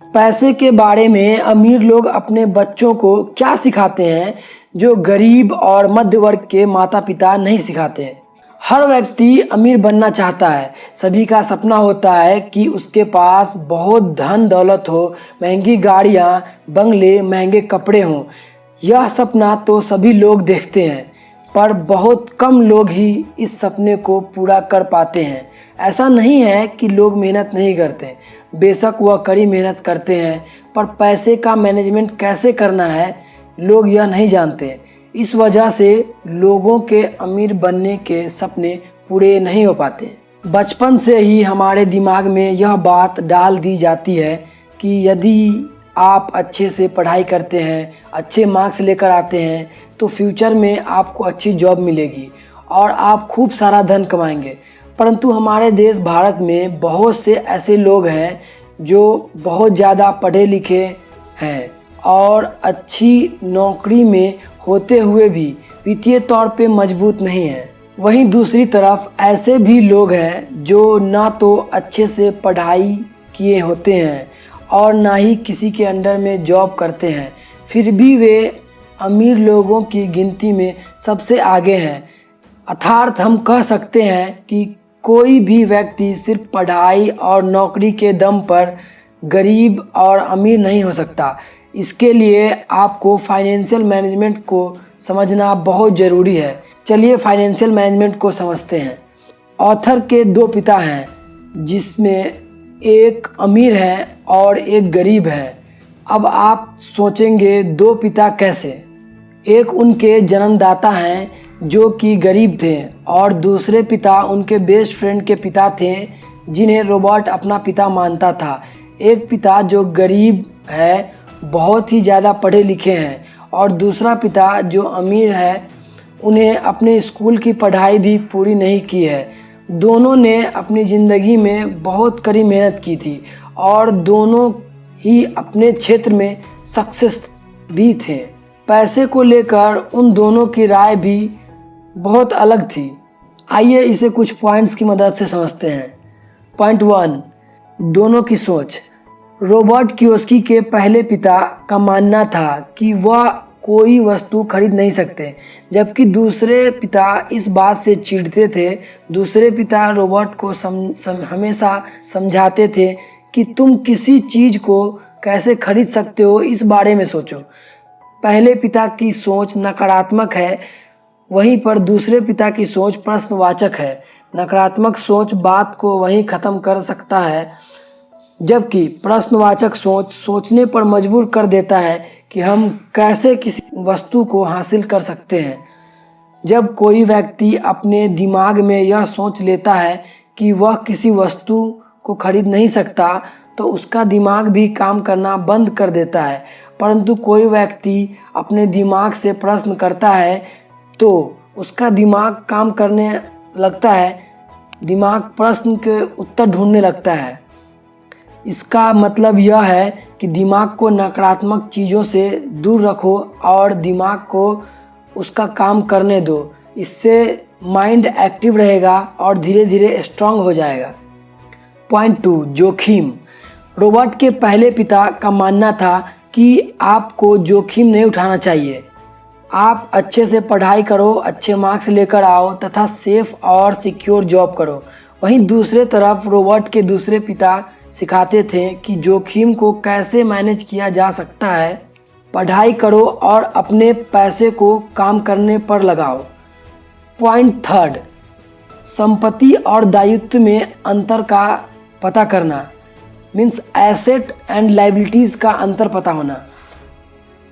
पैसे के बारे में अमीर लोग अपने बच्चों को क्या सिखाते हैं जो गरीब और मध्य वर्ग के माता पिता नहीं सिखाते हैं। हर व्यक्ति अमीर बनना चाहता है। सभी का सपना होता है कि उसके पास बहुत धन दौलत हो, महंगी गाड़ियाँ, बंगले, महंगे कपड़े हों। यह सपना तो सभी लोग देखते हैं, पर बहुत कम लोग ही इस सपने को पूरा कर पाते हैं। ऐसा नहीं है कि लोग मेहनत नहीं करते, बेशक वह कड़ी मेहनत करते हैं, पर पैसे का मैनेजमेंट कैसे करना है लोग यह नहीं जानते। इस वजह से लोगों के अमीर बनने के सपने पूरे नहीं हो पाते। बचपन से ही हमारे दिमाग में यह बात डाल दी जाती है कि यदि आप अच्छे से पढ़ाई करते हैं, अच्छे मार्क्स लेकर आते हैं, तो फ्यूचर में आपको अच्छी जॉब मिलेगी और आप खूब सारा धन कमाएंगे। परंतु हमारे देश भारत में बहुत से ऐसे लोग हैं जो बहुत ज़्यादा पढ़े लिखे हैं और अच्छी नौकरी में होते हुए भी वित्तीय तौर पे मजबूत नहीं है। वहीं दूसरी तरफ ऐसे भी लोग हैं जो ना तो अच्छे से पढ़ाई किए होते हैं और ना ही किसी के अंडर में जॉब करते हैं, फिर भी वे अमीर लोगों की गिनती में सबसे आगे हैं। अर्थात हम कह सकते हैं कि कोई भी व्यक्ति सिर्फ पढ़ाई और नौकरी के दम पर गरीब और अमीर नहीं हो सकता। इसके लिए आपको फाइनेंशियल मैनेजमेंट को समझना बहुत ज़रूरी है। चलिए फाइनेंशियल मैनेजमेंट को समझते हैं। ऑथर के दो पिता हैं, जिसमें एक अमीर है और एक गरीब है। अब आप सोचेंगे दो पिता कैसे? एक उनके जन्मदाता हैं जो कि गरीब थे और दूसरे पिता उनके बेस्ट फ्रेंड के पिता थे जिन्हें रॉबर्ट अपना पिता मानता था। एक पिता जो गरीब है, बहुत ही ज़्यादा पढ़े लिखे हैं, और दूसरा पिता जो अमीर है, उन्हें अपने स्कूल की पढ़ाई भी पूरी नहीं की है। दोनों ने अपनी ज़िंदगी में बहुत कड़ी मेहनत की थी और दोनों ही अपने क्षेत्र में सक्सेस भी थे। पैसे को लेकर उन दोनों की राय भी बहुत अलग थी। आइए इसे कुछ पॉइंट्स की मदद से समझते हैं। पॉइंट 1, दोनों की सोच। रॉबर्ट कियोसाकी के पहले पिता का मानना था कि वह कोई वस्तु खरीद नहीं सकते, जबकि दूसरे पिता इस बात से चिढ़ते थे। दूसरे पिता रॉबर्ट को हमेशा समझाते थे कि तुम किसी चीज़ को कैसे खरीद सकते हो, इस बारे में सोचो। पहले पिता की सोच नकारात्मक है, वहीं पर दूसरे पिता की सोच प्रश्नवाचक है। नकारात्मक सोच बात को वहीं ख़त्म कर सकता है, जबकि प्रश्नवाचक सोच सोचने पर मजबूर कर देता है कि हम कैसे किसी वस्तु को हासिल कर सकते हैं। जब कोई व्यक्ति अपने दिमाग में यह सोच लेता है कि वह किसी वस्तु को खरीद नहीं सकता, तो उसका दिमाग भी काम करना बंद कर देता है। परंतु कोई व्यक्ति अपने दिमाग से प्रश्न करता है तो उसका दिमाग काम करने लगता है, दिमाग प्रश्न के उत्तर ढूंढने लगता है। इसका मतलब यह है कि दिमाग को नकारात्मक चीज़ों से दूर रखो और दिमाग को उसका काम करने दो। इससे माइंड एक्टिव रहेगा और धीरे धीरे स्ट्रांग हो जाएगा। पॉइंट 2, जोखिम। रॉबर्ट के पहले पिता का मानना था कि आपको जोखिम नहीं उठाना चाहिए। आप अच्छे से पढ़ाई करो, अच्छे मार्क्स लेकर आओ तथा सेफ और सिक्योर जॉब करो। वहीं दूसरे तरफ रॉबर्ट के दूसरे पिता सिखाते थे कि जोखिम को कैसे मैनेज किया जा सकता है। पढ़ाई करो और अपने पैसे को काम करने पर लगाओ। पॉइंट 3, संपत्ति और दायित्व में अंतर का पता करना। मीन्स एसेट एंड लायबिलिटीज़ का अंतर पता होना।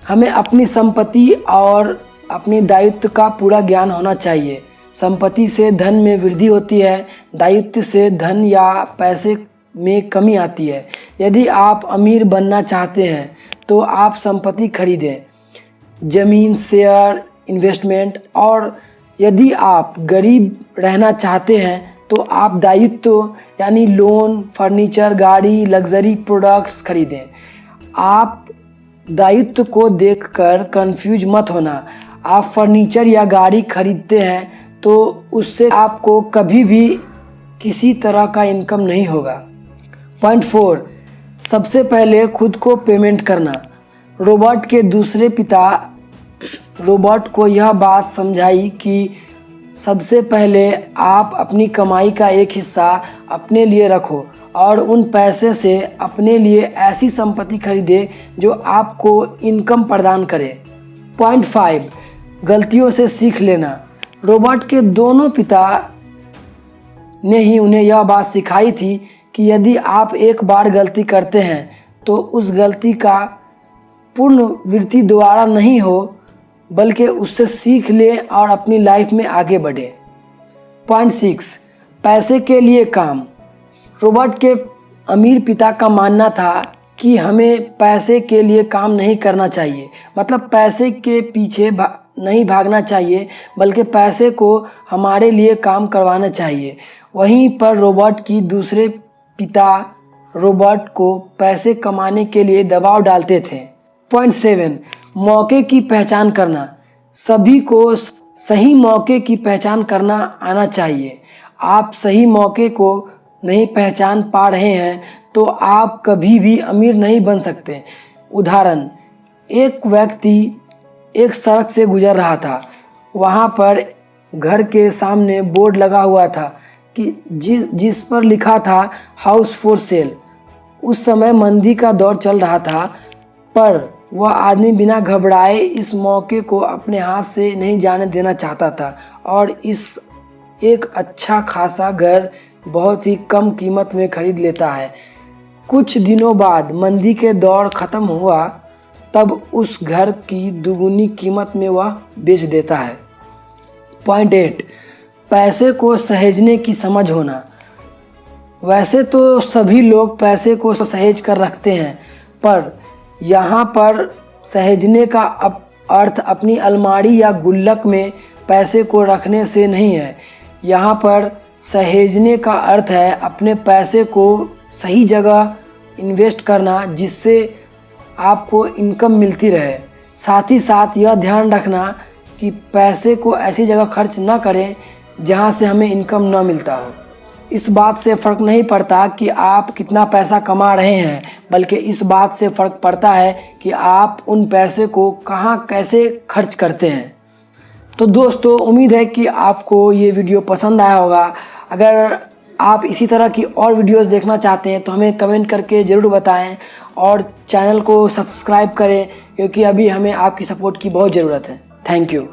हमें अपनी संपत्ति और अपनी दायित्व का पूरा ज्ञान होना चाहिए। संपत्ति से धन में वृद्धि होती है, दायित्व से धन या पैसे में कमी आती है। यदि आप अमीर बनना चाहते हैं तो आप संपत्ति खरीदें, ज़मीन, शेयर, इन्वेस्टमेंट, और यदि आप गरीब रहना चाहते हैं तो आप दायित्व यानी लोन, फर्नीचर, गाड़ी, लग्जरी प्रोडक्ट्स खरीदें। आप दायित्व को देखकर कंफ्यूज मत होना। आप फर्नीचर या गाड़ी खरीदते हैं तो उससे आपको कभी भी किसी तरह का इनकम नहीं होगा। पॉइंट 4, सबसे पहले खुद को पेमेंट करना। रॉबर्ट के दूसरे पिता रॉबर्ट को यह बात समझाई कि सबसे पहले आप अपनी कमाई का एक हिस्सा अपने लिए रखो और उन पैसे से अपने लिए ऐसी संपत्ति खरीदे जो आपको इनकम प्रदान करे। पॉइंट 5, गलतियों से सीख लेना। रॉबर्ट के दोनों पिता ने ही उन्हें यह बात सिखाई थी कि यदि आप एक बार गलती करते हैं तो उस गलती का पुनरावृत्ति दोबारा नहीं हो, बल्कि उससे सीख लें और अपनी लाइफ में आगे बढ़े। पॉइंट 6, पैसे के लिए काम। रॉबर्ट के अमीर पिता का मानना था कि हमें पैसे के लिए काम नहीं करना चाहिए, मतलब पैसे के पीछे नहीं भागना चाहिए, बल्कि पैसे को हमारे लिए काम करवाना चाहिए। वहीं पर रॉबर्ट की दूसरे पिता रॉबर्ट को पैसे कमाने के लिए दबाव डालते थे। पॉइंट 7, मौके की पहचान करना। सभी को सही मौके की पहचान करना आना चाहिए। आप सही मौके को नहीं पहचान पा रहे हैं तो आप कभी भी अमीर नहीं बन सकते। उदाहरण, एक व्यक्ति एक सड़क से गुजर रहा था। वहाँ पर घर के सामने बोर्ड लगा हुआ था कि जिस पर लिखा था हाउस फॉर सेल। उस समय मंदी का दौर चल रहा था, पर वह आदमी बिना घबराए इस मौके को अपने हाथ से नहीं जाने देना चाहता था और इस एक अच्छा खासा घर बहुत ही कम कीमत में खरीद लेता है। कुछ दिनों बाद मंदी के दौर ख़त्म हुआ, तब उस घर की दुगुनी कीमत में वह बेच देता है। पॉइंट 8, पैसे को सहेजने की समझ होना। वैसे तो सभी लोग पैसे को सहेज कर रखते हैं, पर यहाँ पर सहेजने का अर्थ अपनी अलमारी या गुल्लक में पैसे को रखने से नहीं है। यहाँ पर सहेजने का अर्थ है अपने पैसे को सही जगह इन्वेस्ट करना, जिससे आपको इनकम मिलती रहे। साथ ही साथ यह ध्यान रखना कि पैसे को ऐसी जगह खर्च न करें जहाँ से हमें इनकम न मिलता हो। इस बात से फ़र्क नहीं पड़ता कि आप कितना पैसा कमा रहे हैं, बल्कि इस बात से फ़र्क पड़ता है कि आप उन पैसे को कहाँ कैसे खर्च करते हैं। तो दोस्तों, उम्मीद है कि आपको ये वीडियो पसंद आया होगा। अगर आप इसी तरह की और वीडियोस देखना चाहते हैं तो हमें कमेंट करके ज़रूर बताएं और चैनल को सब्सक्राइब करें, क्योंकि अभी हमें आपकी सपोर्ट की बहुत ज़रूरत है। Thank you.